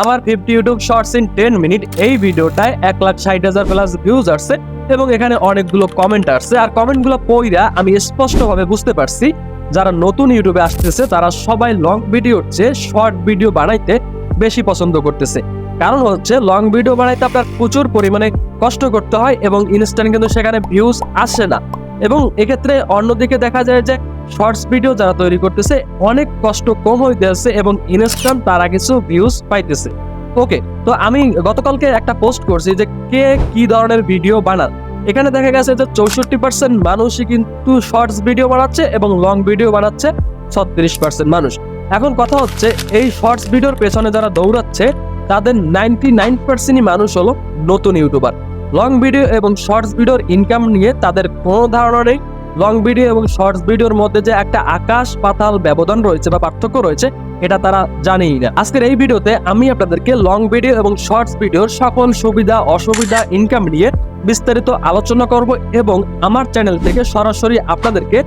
আমার 50 YouTube shorts in 10 minute এই ভিডিওটায় 1,60,000 plus views আসছে এবং এখানে অনেকগুলো কমেন্ট আসছে। আর কমেন্টগুলো পড়া আমি স্পষ্টভাবে বুঝতে পারছি যারা নতুন ইউটিউবে আসতেছে তারা সবাই লং ভিডিওর চেয়ে শর্ট ভিডিও বানাইতে বেশি পছন্দ করতেছে। কারণ হচ্ছে লং ভিডিও বানাইতে আপনার প্রচুর পরিমাণে কষ্ট করতে হয় এবং ইনস্ট্যান্ট কিন্তু সেখানে ভিউজ আসে না। এবং এক্ষেত্রে অন্যদিকে দেখা যায় যে শর্টস ভিডিও যারা তৈরি করতেছে অনেক কষ্ট কম হইতেছে এবং ইনস্ট্যান্ট তারা কিছু ভিউজ পাইতেছে। ওকে, তো আমি গতকালকে একটা পোস্ট করছি যে কে কি ধরনের ভিডিও বানান। এখানে দেখা গেছে যে 64% মানুষই কিন্তু শর্টস ভিডিও বানাচ্ছে এবং লং ভিডিও বানাচ্ছে 36% মানুষ। এখন কথা হচ্ছে এই শর্টস ভিডিওর পেছনে যারা দৌড়াচ্ছে তাদের 99%ই মানুষ হলো নতুন ইউটিউবার। লং ভিডিও এবং শর্টস ভিডিওর ইনকাম নিয়ে তাদের কোনো ধারণা নেই। লং ভিডিও এবং শর্টস ভিডিওর মধ্যে যে একটা আকাশ পাতাল ব্যবধান রয়েছে বা পার্থক্য রয়েছে এটা তারা জানেই না। আজকের এই ভিডিওতে আমি আপনাদেরকে লং ভিডিও এবং শর্টস ভিডিওর সকল সুবিধা অসুবিধা ইনকাম নিয়ে বিস্তারিত আলোচনা করব এবং আমার চ্যানেল থেকে সরাসরি আপনাদেরকে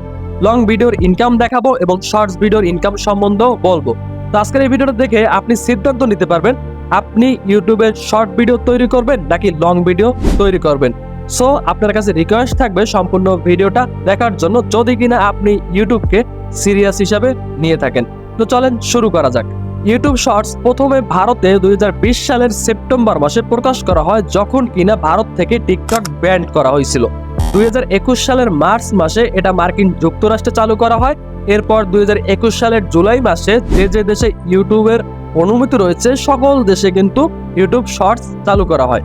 লং ভিডিওর ইনকাম দেখাবো এবং শর্টস ভিডিওর ইনকাম সম্বন্ধেও বলবো। তো আজকের এই ভিডিওটা দেখে আপনি সিদ্ধান্ত নিতে পারবেন আপনি ইউটিউবে শর্ট ভিডিও তৈরি করবেন নাকি লং ভিডিও তৈরি করবেন। সো আপনার কাছে রিকোয়েস্ট থাকবে সম্পূর্ণ ভিডিওটা দেখার জন্য যদি কিনা আপনি ইউটিউবকে সিরিয়াস হিসাবে নিয়ে থাকেন। তো চলেন শুরু করা যাক। ইউটিউব শর্টস প্রথমে ভারতে 2020 সালের সেপ্টেম্বর মাসে প্রকাশ করা হয় যখন কিনা ভারত থেকে টিকটক ব্যান করা হয়েছিল। 2021 সালের মার্চ মাসে এটা মার্কিন যুক্তরাষ্ট্রে চালু করা হয়। এরপর 2021 সালের জুলাই মাসে যে দেশে ইউটিউবের অনুমতি রয়েছে সকল দেশে কিন্তু ইউটিউব শর্টস চালু করা হয়।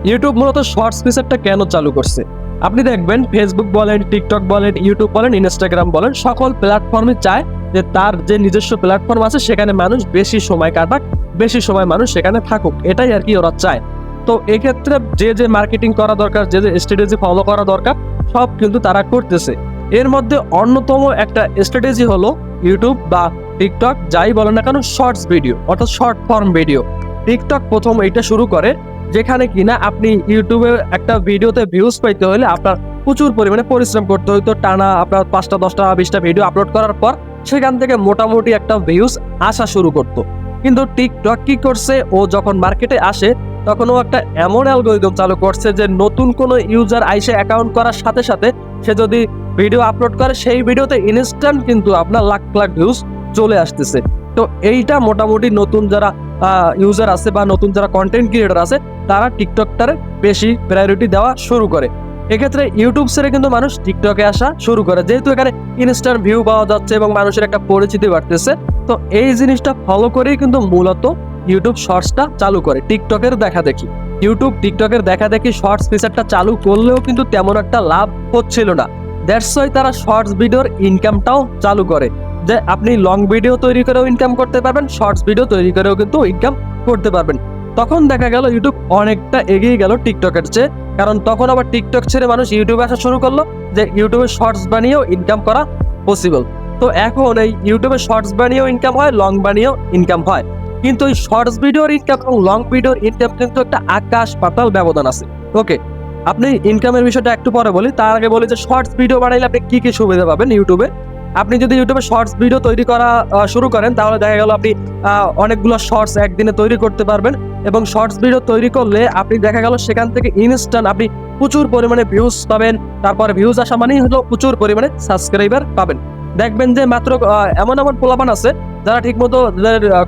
ইউটিউব মূলত শর্টস ফিচারটা কেন চালু করছে আপনি দেখবেন ফেসবুক বলেন, টিকটক বলেন, ইউটিউব বলেন, ইনস্টাগ্রাম বলেন, সকল প্ল্যাটফর্মে চায় যে তার যে নিজস্ব প্ল্যাটফর্ম আছে সেখানে মানুষ বেশি সময় কাটাক, বেশি সময় মানুষ সেখানে থাকুক, এটাই আর কি ওরা চায়। তো এক্ষেত্রে যে মার্কেটিং করা দরকার, যে স্ট্র্যাটেজি ফলো করা দরকার সব কিন্তু তারা করতেছে। এর মধ্যে অন্যতম একটা স্ট্র্যাটেজি হলো ইউটিউব বা টিকটক যাই বলেন না কেন শর্টস ভিডিও অর্থাৎ শর্ট ফর্ম ভিডিও। টিকটক প্রথম এটা শুরু করে যেখানে কিনা আপনি ইউটিউবে একটা ভিডিওতে ভিউজ পাইতে হলে আপনার প্রচুর পরিমাণে পরিশ্রম করতে হইতো। টানা আপনার 5টা 10টা 20টা ভিডিও আপলোড করার পর সেখান থেকে মোটামুটি একটা ভিউজ আসা শুরু করতো। কিন্তু টিকটক কি করছে, ও যখন মার্কেটে আসে তখন ও একটা এমন অ্যালগরিদম চালু করছে যে নতুন কোনো ইউজার আইসে অ্যাকাউন্ট করার সাথে সাথে সে যদি ভিডিও আপলোড করে সেই ভিডিওতে ইনস্ট্যান্ট কিন্তু আপনার লাখ লাখ ভিউজ চলে আসতেছে। তো এইটা মোটামুটি নতুন যারা ইউজার আছে বা নতুন যারা কন্টেন্ট ক্রিয়েটর আছে তারা টিকটকটারে বেশি প্রায়োরিটি দেওয়া শুরু করে। এক্ষেত্রে ইউটিউব ছেড়ে কিন্তু মানুষ টিকটকে আসা শুরু করে যেহেতু এখানে ইনস্ট্যান্ট ভিউ পাওয়া যাচ্ছে এবং মানুষের একটা পরিচিতি বাড়তেছে। তো এই জিনিসটা ফলো করেই কিন্তু মূলত ইউটিউব শর্টসটা চালু করে। টিকটকের দেখা দেখি ইউটিউব টিকটকের দেখা দেখি শর্টস ফিচারটা চালু করলেও কিন্তু তেমন একটা লাভ হচ্ছিল না। দ্যাটস ওয়াই তারা শর্টস ভিডিওর ইনকামটাও চালু করে যে আপনি লং ভিডিও তৈরি করেও ইনকাম করতে পারবেন, শর্টস ভিডিও তৈরি করেও কিন্তু ইনকাম করতে পারবেন। তখন দেখা গেল ইউটিউব অনেকটা এগিয়ে গেল টিকটকের চেয়ে, কারণ তখন আবার টিকটক ছেড়ে মানুষ ইউটিউবে আসা শুরু করলো যে ইউটিউবে শর্টস বানিয়েও ইনকাম করা পসিবল। তো এখন এই ইউটিউবে শর্টস বানিয়েও ইনকাম হয়, লং বানিয়েও ইনকাম হয়। কিন্তু এই শর্টস ভিডিওর ইনকাম এবং লং ভিডিওর ইনকাম কিন্তু একটা আকাশ পাতাল ব্যবধান আছে। ওকে, আপনি ইনকামের বিষয়টা একটু পরে বলি, তার আগে বলি যে শর্টস ভিডিও বানাইলে আপনি কি কি সুবিধা পাবেন ইউটিউবে। আপনি যদি ইউটিউবে শর্টস ভিডিও তৈরি করা শুরু করেন তাহলে দেখা গেল আপনি অনেকগুলো শর্টস একদিনে তৈরি করতে পারবেন এবং শর্টস ভিডিও তৈরি করলে আপনি দেখা গেল সেখান থেকে ইনস্ট্যান্ট আপনি প্রচুর পরিমাণে ভিউজ পাবেন। তারপরে ভিউজ আসা মানেই হলো প্রচুর পরিমাণে সাবস্ক্রাইবার পাবেন। দেখবেন যে মাত্র এমন এমন পোলাপান আছে যারা ঠিকমতো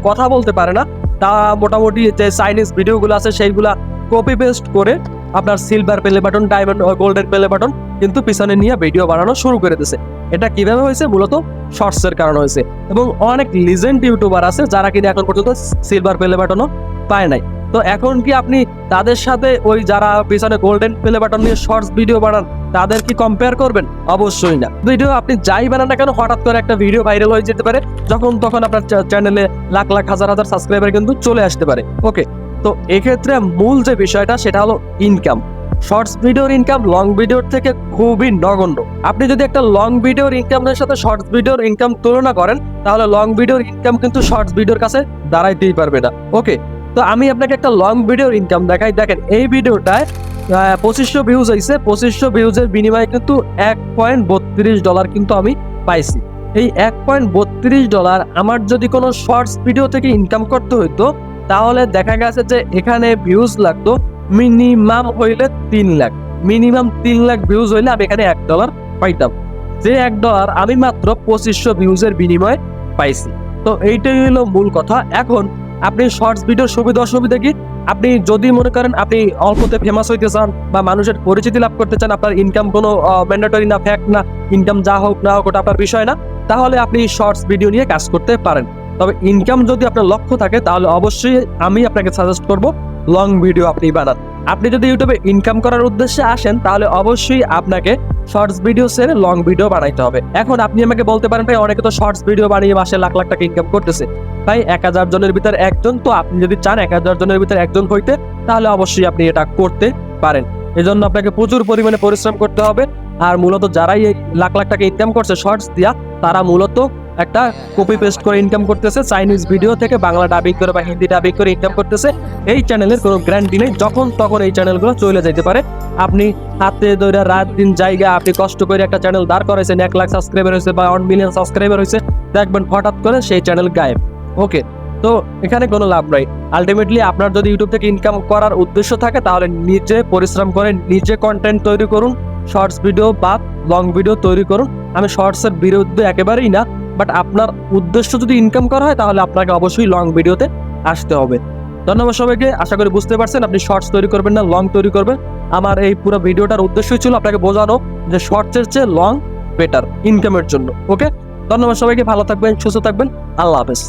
কথা বলতে পারে না, তা মোটামুটি যে চাইনিজ ভিডিওগুলো আছে সেইগুলা কপি পেস্ট করে আপনার silver play button, diamond golden play button কিন্তু পিছনে নিয়ে ভিডিও বানানো শুরু করে দিয়েছে। এটা কিভাবে হয়েছে? মূলত শর্টসের কারণে হয়েছে। এবং অনেক লিজেন্ড ইউটিউবার আছে যারা কিনা এখন পর্যন্ত সিলভার প্লে বাটনও পায় নাই। তো এখন কি আপনি তাদের সাথে ওই যারা পিছনে গোল্ডেন প্লে বাটন নিয়ে শর্টস ভিডিও বানান তাদের কি কম্পেয়ার করবেন? অবশ্যই না। ভিডিও আপনি যাই বানান না কেন হঠাৎ করে একটা ভিডিও ভাইরাল হয়ে যেতে পারে, যখন তখন আপনার চ্যানেলে লাখ লাখ হাজার হাজার সাবস্ক্রাইবার কিন্তু চলে আসতে পারে। ওকে, তো এক্ষেত্রে মূল যে বিষয়টা সেটা হলো ইনকাম। শর্টস ভিডিওর ইনকাম লং ভিডিওর থেকে খুবই নগণ্য। আপনি যদি একটা লং ভিডিওর ইনকামের সাথে শর্টস ভিডিওর ইনকাম তুলনা করেন তাহলে লং ভিডিওর ইনকাম কিন্তু শর্টস ভিডিওর কাছে দাঁড়াইতেই পারবে না। ওকে, তো আমি আপনাকে একটা লং ভিডিওর ইনকাম দেখাই। দেখেন এই ভিডিওটায় 2500 ভিউজ হয়েছে। 2500 ভিউজের বিনিময়ে কিন্তু $1.32 কিন্তু আমি পাইছি। এই $1.32 আমার যদি কোনো শর্টস ভিডিও থেকে ইনকাম করতে হইতো তাহলে দেখা গেছে যে এখানে ভিউজ লাগতো মিনিমাম হইলে 3 লাখ, মিনিমাম 3 লাখ ভিউজ হইলে আমি এখানে $1 পাইতাম। যে $1 আমি মাত্র 2500 ভিউজের বিনিময়ে পাইছি। তো এইটাই হলো মূল কথা। এখন আপনি শর্টস ভিডিওর সুবিধা অসুবিধা কি? আপনি যদি মনে করেন আপনি অল্পতে ফেমাস হইতে চান বা মানুষের পরিচিতি লাভ করতে চান, আপনার ইনকাম কোনো ম্যান্ডেটরি না, ফ্যাক্ট না, ইনকাম যা হোক না হোক ওটা আপনার বিষয় না, তাহলে আপনি শর্টস ভিডিও নিয়ে কাজ করতে পারেন। তবে ইনকাম যদি আপনার লক্ষ্য থাকে তাহলে অবশ্যই আমি আপনাকে সাজেস্ট করব লং ভিডিও আপনি বানান। আপনি যদি ইউটিউবে ইনকাম করার উদ্দেশ্যে আসেন তাহলে অবশ্যই আপনাকে শর্টস ভিডিও ছেড়ে লং ভিডিও বানাইতে হবে। এখন আপনি আমাকে বলতে পারেন ভাই অনেকে তো শর্টস ভিডিও বানিয়ে মাসে লাখ লাখ টাকা ইনকাম করতেছে। ভাই 1000 জনের ভিতর একজন, তো আপনি যদি চান 1000 জনের ভিতর একজন হইতে তাহলে অবশ্যই আপনি এটা করতে পারেন। এজন্য আপনাকে প্রচুর পরিমাণে পরিশ্রম করতে হবে। আর মূলত যারাই এই লাখ লাখ টাকা ইনকাম করছে শর্টস দিয়া, তারা মূলত একটা কপি পেস্ট করে ইনকাম করতেছে, চাইনিজ ভিডিও থেকে বাংলা ডাবিং করে বা হিন্দি ডাবিং করে ইনকাম করতেছে। এই চ্যানেলের কোনো গ্যারান্টি নেই, যখন তখন এই চ্যানেলগুলো চলে যেতে পারে। আপনি হাতে ধরে রাত দিন জায়গা আপনি কষ্ট করে একটা চ্যানেল দাঁড় করাইছেন, 1 লাখ সাবস্ক্রাইবার হয়েছে বা 1 মিলিয়ন সাবস্ক্রাইবার হয়েছে, দেখবেন হঠাৎ করে সেই চ্যানেল গায়েব। ওকে, তো এখানে কোনো লাভ নাই। আলটিমেটলি আপনার যদি ইউটিউব থেকে ইনকাম করার উদ্দেশ্য থাকে তাহলে নিজে পরিশ্রম করে নিজে কন্টেন্ট তৈরি করুন, শর্টস ভিডিও বা লং ভিডিও তৈরি করুন। আমি শর্টসের বিরুদ্ধে একেবারেই না, বাট আপনার উদ্দেশ্য যদি ইনকাম করা হয় তাহলে আপনাকে অবশ্যই লং ভিডিওতে আসতে হবে। ধন্যবাদ সবাইকে, আশা করি বুঝতে পারছেন আপনি শর্টস তৈরি করবেন না লং তৈরি করবেন। আমার এই পুরো ভিডিওটার উদ্দেশ্যই ছিল আপনাকে বোঝানো যে শর্টসের চেয়ে লং বেটার ইনকামের জন্য। ওকে, ধন্যবাদ সবাইকে, ভালো থাকবেন, সুস্থ থাকবেন, আল্লাহ হাফেজ।